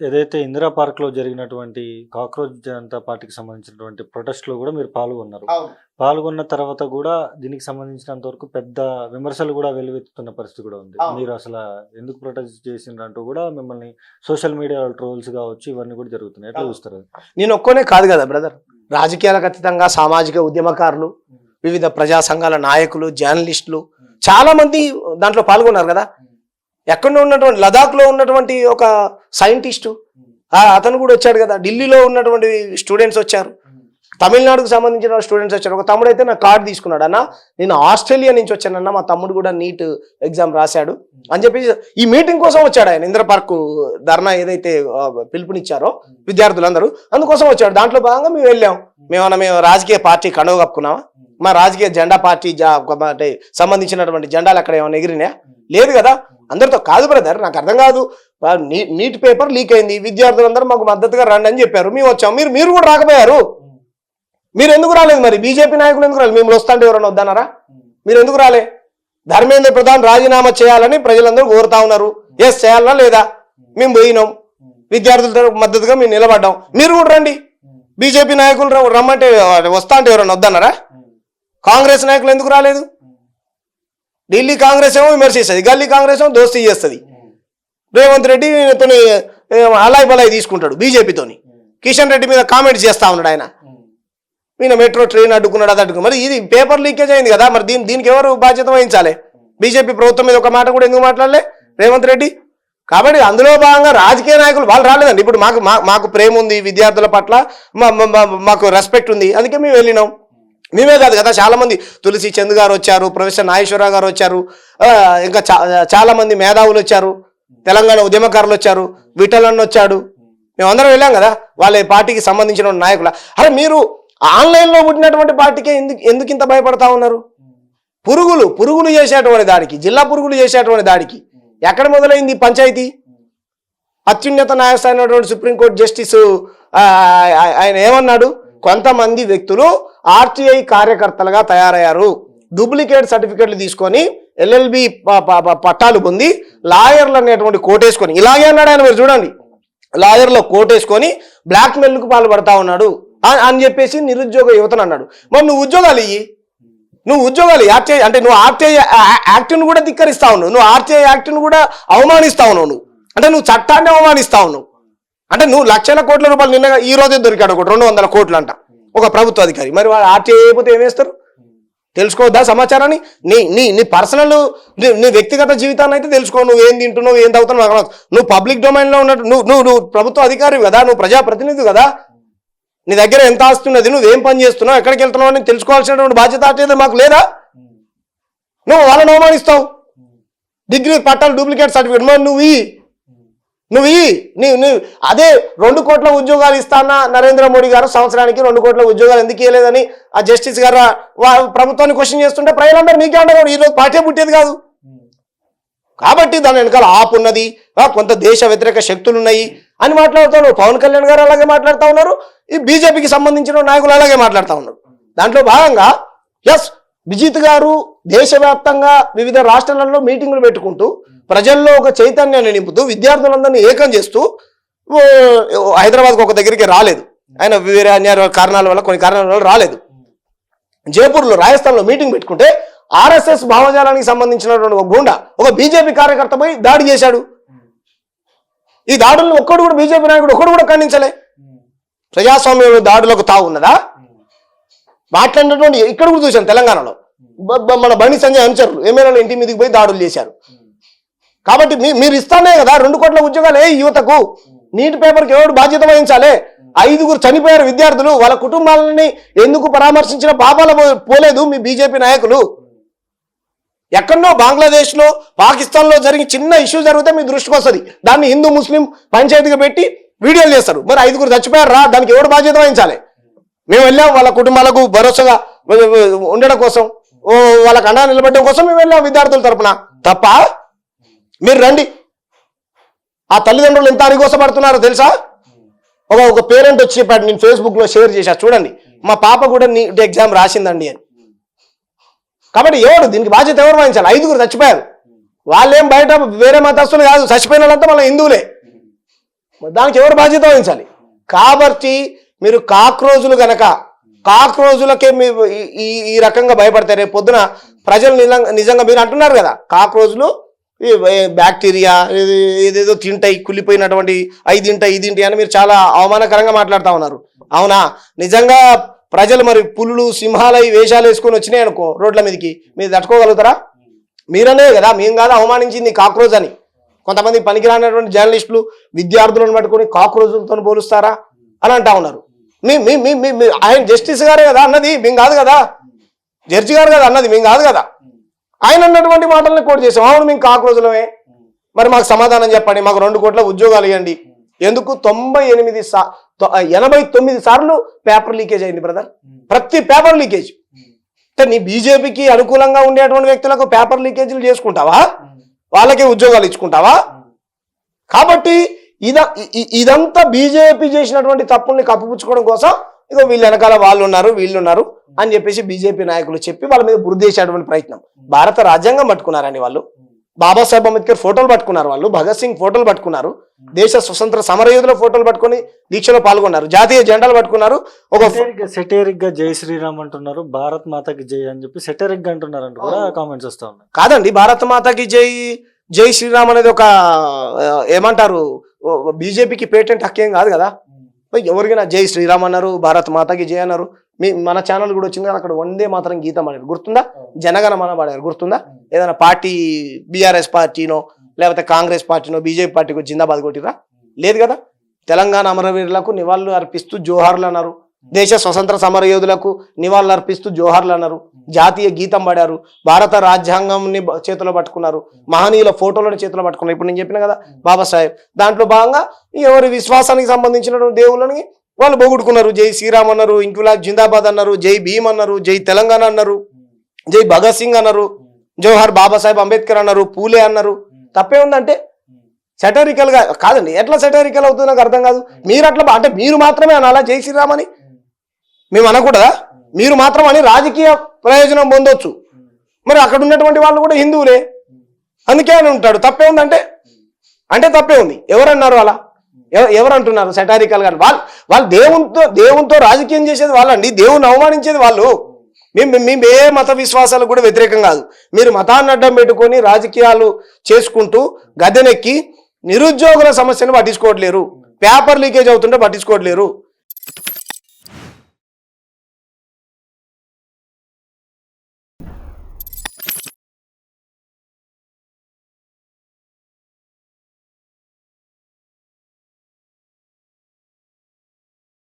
ఏదైతే ఇందిరా పార్క్‌లో జరిగినటువంటి కాక్రోచ్ జనతా పార్టీకి సంబంధించినటువంటి ప్రొటెస్ట్‌లో గూడా మీరు పాల్గొన్నారు. అవును. పాల్గొన్న తర్వాత గూడా దీనికి సంబంధించినంత వరకు పెద్ద విమర్శలు గూడా వెల్లువెత్తుతున్న పరిస్థితి గూడా ఉంది. అవును. మీరు అసల ఎందుకు ప్రొటెస్ట్ చేసిండ్రంటూ గూడా మిమ్మల్ని సోషల్ మీడియాలో ట్రోల్స్ గావచ్చు, ఇవన్నీ గూడా జరుగుతున్నాయి. ఎట్లా అవును. చూస్తారు అది? నేను ఒక్కనే కాదు కదా బ్రదర్, రాజకీయాలకు అతీతంగా సామాజిక ఉద్యమకారులు, వివిధ ప్రజా సంఘాల నాయకులు, జర్నలిస్టులు చాలా మంది దాంట్లో పాల్గొన్నారు కదా. ఎక్కడో ఉన్నటువంటి లదాఖ్లో ఉన్నటువంటి ఒక సైంటిస్టు అతను కూడా వచ్చాడు కదా. ఢిల్లీలో ఉన్నటువంటి స్టూడెంట్స్ వచ్చారు, తమిళనాడుకు సంబంధించిన స్టూడెంట్స్ వచ్చారు. ఒక తమ్ముడు అయితే నా కార్డు తీసుకున్నాడు, అన్న నేను ఆస్ట్రేలియా నుంచి వచ్చానన్న, మా తమ్ముడు కూడా నీట్ ఎగ్జామ్ రాశాడు అని చెప్పి ఈ మీటింగ్ కోసం వచ్చాడు ఆయన. ఇందిరా పార్క్ ధర్నా ఏదైతే పిలుపునిచ్చారో విద్యార్థులందరూ అందుకోసం వచ్చాడు. దాంట్లో భాగంగా మేము వెళ్ళాం. మేము రాజకీయ పార్టీ కండువ కప్పుకున్నామా? మా రాజకీయ జెండా పార్టీ అంటే సంబంధించినటువంటి జెండాలు అక్కడ ఏమైనా ఎగిరినాయా? లేదు కదా. అందరితో కాదు బ్రదర్, నాకు అర్థం కాదు. నీట్ పేపర్ లీక్ అయింది, విద్యార్థులందరూ మాకు మద్దతుగా రండి అని చెప్పారు, మేము వచ్చాం. మీరు కూడా రాకపోయారు. మీరు ఎందుకు రాలేదు? మరి బీజేపీ నాయకులు ఎందుకు రాలేదు? మిమ్మల్ని వస్తాంటే ఎవరైనా వద్దన్నారా? మీరు ఎందుకు రాలే? ధర్మేంద్ర ప్రధాన్ రాజీనామా చేయాలని ప్రజలందరూ కోరుతా ఉన్నారు. ఎస్ చేయాలనా లేదా? మేము పోయినాం, విద్యార్థులతో మద్దతుగా మేము నిలబడ్డాం. మీరు కూడా రండి. బీజేపీ నాయకులు రమ్మంటే వస్తా అంటే ఎవరైనా వద్దన్నారా? కాంగ్రెస్ నాయకులు ఎందుకు రాలేదు? ఢిల్లీ కాంగ్రెస్ ఏమో విమర్శిస్తుంది, గల్లీ కాంగ్రెస్ ఏమో దోస్తీ చేస్తుంది. రేవంత్ రెడ్డి తోని అలాయ్ బలాయ్ తీసుకుంటాడు బీజేపీతోని. కిషన్ రెడ్డి మీద కామెంట్స్ చేస్తా ఉన్నాడు ఆయన, ఈయన మెట్రో ట్రైన్ అడ్డుకున్నాడు, అది అడ్డుకున్నాడు. మరి ఇది పేపర్ లీకేజ్ అయింది కదా, మరి దీనికి ఎవరు బాధ్యత వహించాలి? బీజేపీ ప్రభుత్వం మీద ఒక మాట కూడా ఎందుకు మాట్లాడలే రేవంత్ రెడ్డి? కాబట్టి అందులో భాగంగా రాజకీయ నాయకులు వాళ్ళు రాలేదండి. ఇప్పుడు మాకు ప్రేమ ఉంది, విద్యార్థుల పట్ల మాకు రెస్పెక్ట్ ఉంది, అందుకే మేము వెళ్ళినాం. మేమే కాదు కదా, చాలా మంది తులసి చంద్ గారు వచ్చారు, ప్రొఫెసర్ నాగేశ్వరరావు గారు వచ్చారు, ఇంకా చాలా మంది మేధావులు వచ్చారు, తెలంగాణ ఉద్యమకారులు వచ్చారు, విఠలన్ వచ్చాడు. మేమందరం వెళ్ళాం కదా వాళ్ళ పార్టీకి సంబంధించిన నాయకుల. అరే మీరు ఆన్లైన్లో పుట్టినటువంటి పార్టీకే ఎందుకు ఇంత భయపడతా ఉన్నారు? పురుగులు చేసేటువంటి దాడికి, జిల్లా పురుగులు చేసేటువంటి దాడికి ఎక్కడ మొదలైంది పంచాయతీ? అత్యున్నత న్యాయస్థానం అయినటువంటి సుప్రీంకోర్టు జస్టిస్ ఆయన ఏమన్నాడు? కొంతమంది వ్యక్తులు ఆర్టీఐ కార్యకర్తలుగా తయారయ్యారు, డూప్లికేట్ సర్టిఫికెట్లు తీసుకొని ఎల్ఎల్బి పట్టాలు పొంది లాయర్లు అనేటువంటి కోటేసుకొని, ఇలాగే అన్నాడు ఆయన. మీరు చూడండి, లాయర్లో కోటేసుకొని బ్లాక్ మెయిల్కు పాల్పడతా ఉన్నాడు అని చెప్పేసి నిరుద్యోగ యువతను అన్నాడు. మరి నువ్వు ఉద్యోగాలు ఇయ్యి, ఆర్టీఐ అంటే నువ్వు ఆర్టీఐ యాక్ట్ను కూడా ధిక్కరిస్తా ఉన్నావు, నువ్వు ఆర్టీఐ యాక్ట్ను కూడా అవమానిస్తా ఉన్నావు, నువ్వు అంటే నువ్వు చట్టాన్ని అవమానిస్తా ఉన్నావు. అంటే నువ్వు లక్షల కోట్ల రూపాయలు నిన్న ఈ రోజే దొరికాడు ఒక 200 కోట్లు అంట ఒక ప్రభుత్వ అధికారి. మరి వాడు ఆర్టీఐ అయిపోతే ఏం వేస్తారు? తెలుసుకోవద్దా సమాచారాన్ని? నీ పర్సనల్ నీ వ్యక్తిగత జీవితాన్ని అయితే తెలుసుకో. నువ్వు ఏం తింటున్నావు, ఏం తాగుతున్నావు, నువ్వు పబ్లిక్ డొమైన్లో ఉన్నట్టు నువ్వు ప్రభుత్వ అధికారి కదా, నువ్వు ప్రజాప్రతినిధి కదా, నీ దగ్గర ఎంత ఆస్తున్నది, నువ్వేం పని చేస్తున్నావు, ఎక్కడికి వెళ్తున్నావు అని తెలుసుకోవాల్సినటువంటి బాధ్యత అయితే మాకు లేదా? నువ్వు వాళ్ళని అవమానిస్తావు. డిగ్రీ పట్టాలు డూప్లికేట్ సర్టిఫికేట్ మరి నువ్వు అదే 2 కోట్ల ఉద్యోగాలు ఇస్తానా నరేంద్ర మోడీ గారు సంవత్సరానికి 2 కోట్ల ఉద్యోగాలు ఎందుకు ఇవ్వలేదని ఆ జస్టిస్ గారు ప్రభుత్వాన్ని క్వశ్చన్ చేస్తుంటే ప్రజలందరూ నీకే అంటారు, ఈరోజు పార్టీ పుట్టేది కాదు. కాబట్టి దాని వెనకాల ఆపు ఉన్నది, కొంత దేశ వ్యతిరేక శక్తులు ఉన్నాయి అని మాట్లాడుతున్నారు. పవన్ కళ్యాణ్ గారు అలాగే మాట్లాడుతూ ఉన్నారు, ఈ బీజేపీకి సంబంధించిన నాయకులు అలాగే మాట్లాడుతూ ఉన్నారు. దాంట్లో భాగంగా ఎస్ విజిత్ గారు దేశవ్యాప్తంగా వివిధ రాష్ట్రాలలో మీటింగులు పెట్టుకుంటూ ప్రజల్లో ఒక చైతన్యాన్ని నింపుతూ విద్యార్థులందరినీ ఏకం చేస్తూ హైదరాబాద్కు ఒక దగ్గరికి రాలేదు. ఆయన వేరే అన్య కారణాల వల్ల, కొన్ని కారణాల వల్ల రాలేదు. జైపూర్లో, రాజస్థాన్లో మీటింగ్ పెట్టుకుంటే ఆర్ఎస్ఎస్ భావజాలానికి సంబంధించినటువంటి ఒక గుండా, ఒక బీజేపీ కార్యకర్త పోయి దాడి చేశాడు. ఈ దాడులను ఒక్కడు కూడా బీజేపీ నాయకుడు ఒక్కడు కూడా ఖండించలే. ప్రజాస్వామ్యంలో దాడులకు తావు ఉన్నదా? మాట్లాడినటువంటి ఇక్కడ కూడా చూశాను తెలంగాణలో మన బండి సంజయ్ అనుచరులు ఎమ్మెల్యేల ఇంటి మీదకి పోయి దాడులు చేశారు. కాబట్టి మీరు ఇస్తానే కదా 2 కోట్ల ఉద్యోగాలు యువతకు. నీట్ పేపర్కి ఎవరు బాధ్యత వహించాలి? 5 చనిపోయారు విద్యార్థులు, వాళ్ళ కుటుంబాలని ఎందుకు పరామర్శించిన పాపాల పోలేదు మీ బీజేపీ నాయకులు? ఎక్కడో బంగ్లాదేశ్లో, పాకిస్తాన్లో జరిగి చిన్న ఇష్యూ జరిగితే మీ దృష్టికి వస్తుంది, దాన్ని హిందూ ముస్లిం పంచాయతీగా పెట్టి వీడియోలు చేస్తారు. మరి 5 చచ్చిపోయారు రా, దానికి ఎవరు బాధ్యత వహించాలి? మేము వెళ్ళాం వాళ్ళ కుటుంబాలకు భరోసాగా ఉండడం కోసం, వాళ్ళకు అండా నిలబడడం కోసం మేము వెళ్ళాం విద్యార్థుల తరపున. తప్ప మీరు రండి. ఆ తల్లిదండ్రులు ఎంత అరిగోసపడుతున్నారో తెలుసా? ఒక పేరెంట్ వచ్చి చెప్పాడు, నేను ఫేస్బుక్లో షేర్ చేశా, చూడండి మా పాప కూడా నీట్ ఎగ్జామ్ రాసిందండి అని. కాబట్టి ఎవరు దీనికి బాధ్యత ఎవరు వహించాలి? 5 చచ్చిపోయారు. వాళ్ళేం బయట వేరే మతస్థులు కాదు, చచ్చిపోయిన వాళ్ళంతా మళ్ళీ హిందువులే. దానికి ఎవరు బాధ్యత వహించాలి? కాబట్టి మీరు కాక్రోజులు గనక కాక్రోజులకే మీరు ఈ రకంగా భయపడతారు. రేపు పొద్దున ప్రజలు నిజంగా మీరు అంటున్నారు కదా, కాక్రోజులు బ్యాక్టీరియా ఏదేదో తింటాయి, కుళ్ళిపోయినటువంటి ఇది తింటాయి అని మీరు చాలా అవమానకరంగా మాట్లాడుతూ ఉన్నారు. అవునా? నిజంగా ప్రజలు మరి పులులు సింహాలు వేషాలు వేసుకొని వచ్చినాయి అనుకో రోడ్ల మీదకి, మీరు తట్టుకోగలుగుతారా? మీరనే కదా, మేము కాదు అవమానించింది కాక్రోజ్ అని. కొంతమంది పనికిరానటువంటి జర్నలిస్టులు విద్యార్థులను పట్టుకొని కాక్రోజులతో పోలుస్తారా అని అంటా ఉన్నారు. ఆయన జస్టిస్ గారే కదా అన్నది, మేము కాదు కదా. జడ్జి గారు కదా అన్నది, మేము కాదు కదా. ఆయన అన్నటువంటి మాటల్ని కోట్ చేసాం. అవును మేము కాక్రోజులమే, మరి మాకు సమాధానం చెప్పండి, మాకు 2 కోట్ల ఉద్యోగాలు ఇవ్వండి. ఎందుకు 89 సార్లు పేపర్ లీకేజ్ అయింది బ్రదర్. ప్రతి పేపర్ లీకేజ్. అంటే నీ బీజేపీకి అనుకూలంగా ఉండేటువంటి వ్యక్తులకు పేపర్ లీకేజీలు చేసుకుంటావా? వాళ్ళకే ఉద్యోగాలు ఇచ్చుకుంటావా? కాబట్టి ఇదంతా బీజేపీ చేసినటువంటి తప్పుల్ని కప్పిపుచ్చుకోవడం కోసం ఇక వీళ్ళు వెనకాల వాళ్ళు ఉన్నారు వీళ్ళు ఉన్నారు అని చెప్పేసి బీజేపీ నాయకులు చెప్పి వాళ్ళ మీద బురద చేసేటువంటి ప్రయత్నం. భారత రాజ్యాంగం పట్టుకున్నారండి వాళ్ళు, బాబాసాహెబ్ అంబేద్కర్ ఫోటోలు పట్టుకున్నారు, వాళ్ళు భగత్ సింగ్ ఫోటోలు పట్టుకున్నారు, దేశ స్వతంత్ర సమరయోధుల ఫోటోలు పట్టుకొని దీక్షలో పాల్గొన్నారు, జాతీయ జెండాలు పట్టుకున్నారు. ఒక సెటేరిక్ గా జై శ్రీరామ్ అంటున్నారు, భారత్ మాతాకి జై అని చెప్పి సెటేరిక్ గా అంటున్నారు అంటూ కూడా కామెంట్స్ వస్తా ఉన్నాయి. కాదండి, భారత్ మాతాకి జై శ్రీరామ్ అనేది ఒక ఏమంటారు బీజేపీకి పేటెంట్ హక్కేం కాదు కదా. ఎవరికైనా జై శ్రీరామ్ అన్నారు, భారత్ మాతాకి జై అన్నారు. మన ఛానల్ కూడా వచ్చింది కదా, అక్కడ వందే మాత్రం గీతం అన్నారు గుర్తుందా? జనగణ మన పాడారు గుర్తుందా? ఏదైనా పార్టీ బీఆర్ఎస్ పార్టీనో లేకపోతే కాంగ్రెస్ పార్టీనో బీజేపీ పార్టీకి జిందాబాద్ కొట్టిరా? లేదు కదా. తెలంగాణ అమరవీరులకు నివాళులు అర్పిస్తూ జోహార్లు అన్నారు, దేశ స్వతంత్ర సమరయోధులకు నివాళులు అర్పిస్తూ జోహార్లు అన్నారు, జాతీయ గీతం పాడారు, భారత రాజ్యాంగంని చేతిలో పట్టుకున్నారు, మహనీయుల ఫోటోలను చేతిలో పట్టుకున్నారు. ఇప్పుడు నేను చెప్పిన కదా బాబాసాహెబ్, దాంట్లో భాగంగా ఎవరి విశ్వాసానికి సంబంధించినటువంటి దేవుళ్ళని వాళ్ళు పోగొట్టుకున్నారు. జై శ్రీరామ్ అన్నారు, ఇంక్విలాబ్ జిందాబాద్ అన్నారు, జై భీమ్ అన్నారు, జై తెలంగాణ అన్నారు, జై భగత్ సింగ్ అన్నారు, జవహర్ బాబాసాహెబ్ అంబేద్కర్ అన్నారు, పూలే అన్నారు. తప్పే ఉందంటే సెటరికల్ గా కాదండి. ఎట్లా సెటరికల్ అవుతుందో నాకు అర్థం కాదు. మీరు అట్లా అంటే మీరు మాత్రమే అనాలా జై శ్రీరామ్ అని? మేము అనకూడదా? మీరు మాత్రం అని రాజకీయ ప్రయోజనం పొందొచ్చు. మరి అక్కడ ఉన్నటువంటి వాళ్ళు కూడా హిందువులే, అందుకే అని ఉంటాడు. తప్పే ఉందంటే అంటే తప్పే ఉంది. ఎవరన్నారు అలా? ఎవరు అంటున్నారు సెటారికల్ గా? వాళ్ళు దేవునితో రాజకీయం చేసేది వాళ్ళండి, దేవుని అవమానించేది వాళ్ళు. మేము ఏ మత విశ్వాసాలకు కూడా వ్యతిరేకం కాదు. మీరు మతాన్ని అడ్డం పెట్టుకొని రాజకీయాలు చేసుకుంటూ గద్దెనెక్కి నిరుద్యోగుల సమస్యను పట్టించుకోవట్లేరు, పేపర్ లీకేజ్ అవుతుంటే పట్టించుకోవట్లేరు.